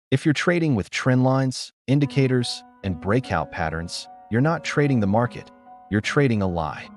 If you're trading with trend lines, indicators, and breakout patterns, you're not trading the market, you're trading a lie.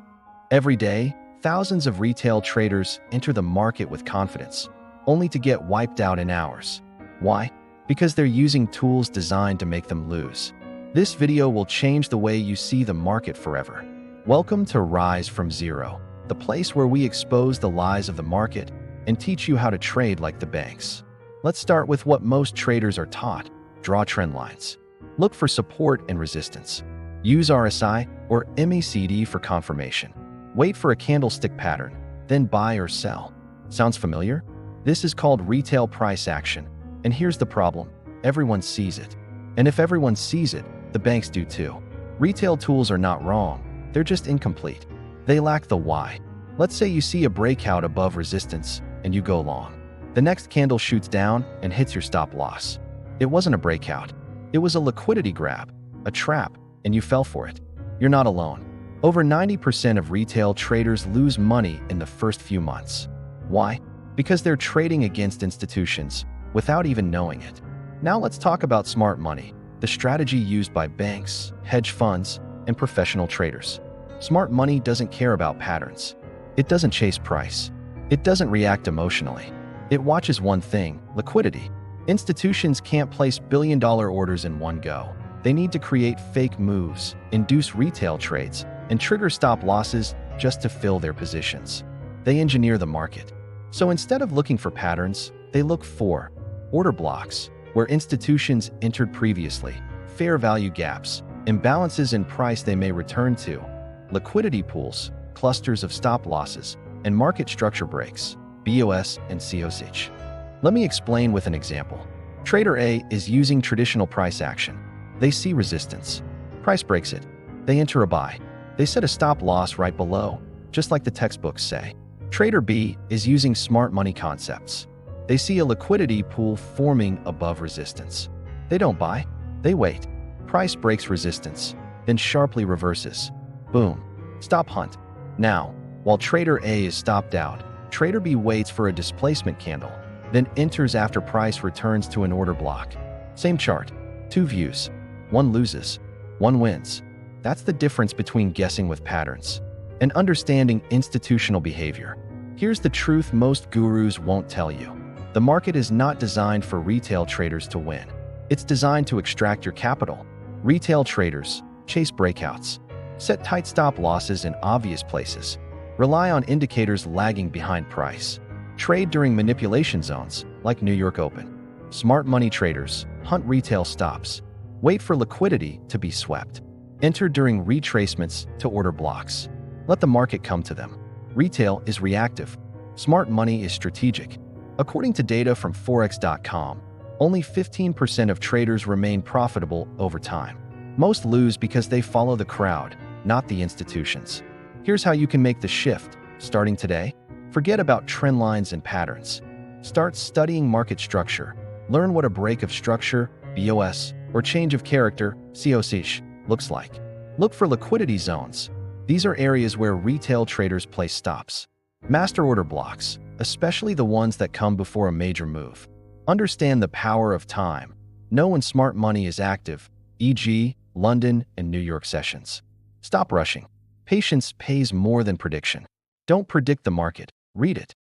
Every day, thousands of retail traders enter the market with confidence, only to get wiped out in hours. Why? Because they're using tools designed to make them lose. This video will change the way you see the market forever. Welcome to Rise from Zero, the place where we expose the lies of the market and teach you how to trade like the banks. Let's start with what most traders are taught: draw trend lines. Look for support and resistance. Use RSI or MACD for confirmation. Wait for a candlestick pattern, then buy or sell. Sounds familiar? This is called retail price action. And here's the problem: everyone sees it. And if everyone sees it, the banks do too. Retail tools are not wrong, they're just incomplete. They lack the why. Let's say you see a breakout above resistance and you go long. The next candle shoots down and hits your stop loss. It wasn't a breakout. It was a liquidity grab, a trap, and you fell for it. You're not alone. Over 90% of retail traders lose money in the first few months. Why? Because they're trading against institutions without even knowing it. Now let's talk about smart money, the strategy used by banks, hedge funds, and professional traders. Smart money doesn't care about patterns. It doesn't chase price. It doesn't react emotionally. It watches one thing: liquidity. Institutions can't place billion-dollar orders in one go. They need to create fake moves, induce retail trades, and trigger stop losses just to fill their positions. They engineer the market. So instead of looking for patterns, they look for order blocks, where institutions entered previously, fair value gaps, imbalances in price they may return to, liquidity pools, clusters of stop losses, and market structure breaks, BOS and COSH. Let me explain with an example. Trader A is using traditional price action. They see resistance. Price breaks it. They enter a buy. They set a stop loss right below, just like the textbooks say. Trader B is using smart money concepts. They see a liquidity pool forming above resistance. They don't buy. They wait. Price breaks resistance, then sharply reverses. Boom. Stop hunt. Now, while Trader A is stopped out, Trader B waits for a displacement candle, then enters after price returns to an order block. Same chart, two views. One loses, one wins. That's the difference between guessing with patterns and understanding institutional behavior. Here's the truth most gurus won't tell you. The market is not designed for retail traders to win. It's designed to extract your capital. Retail traders chase breakouts, set tight stop losses in obvious places, rely on indicators lagging behind price, trade during manipulation zones like New York Open. Smart money traders hunt retail stops, wait for liquidity to be swept, enter during retracements to order blocks. Let the market come to them. Retail is reactive. Smart money is strategic. According to data from Forex.com, only 15% of traders remain profitable over time. Most lose because they follow the crowd, not the institutions. Here's how you can make the shift, starting today. Forget about trend lines and patterns. Start studying market structure. Learn what a break of structure, BOS, or change of character, COSH, looks like. Look for liquidity zones. These are areas where retail traders place stops. Master order blocks, especially the ones that come before a major move. Understand the power of time. Know when smart money is active, e.g., London and New York sessions. Stop rushing. Patience pays more than prediction. Don't predict the market, read it.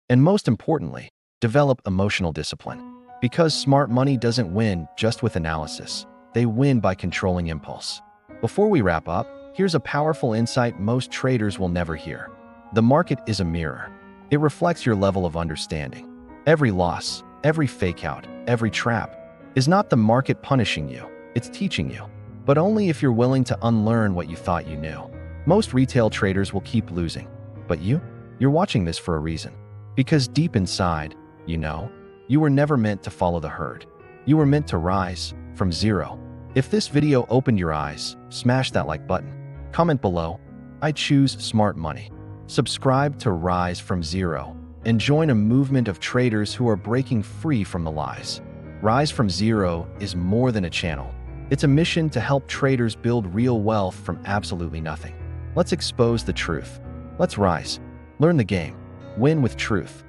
And most importantly, develop emotional discipline. Because smart money doesn't win just with analysis. They win by controlling impulse. Before we wrap up, here's a powerful insight most traders will never hear. The market is a mirror. It reflects your level of understanding. Every loss, every fake out, every trap is not the market punishing you, it's teaching you. But only if you're willing to unlearn what you thought you knew. Most retail traders will keep losing. But you're watching this for a reason. Because deep inside, you know, you were never meant to follow the herd. You were meant to rise from zero. If this video opened your eyes, smash that like button. Comment below, I choose smart money. Subscribe to Rise from Zero and join a movement of traders who are breaking free from the lies. Rise from Zero is more than a channel. It's a mission to help traders build real wealth from absolutely nothing. Let's expose the truth. Let's rise. Learn the game. Win with truth.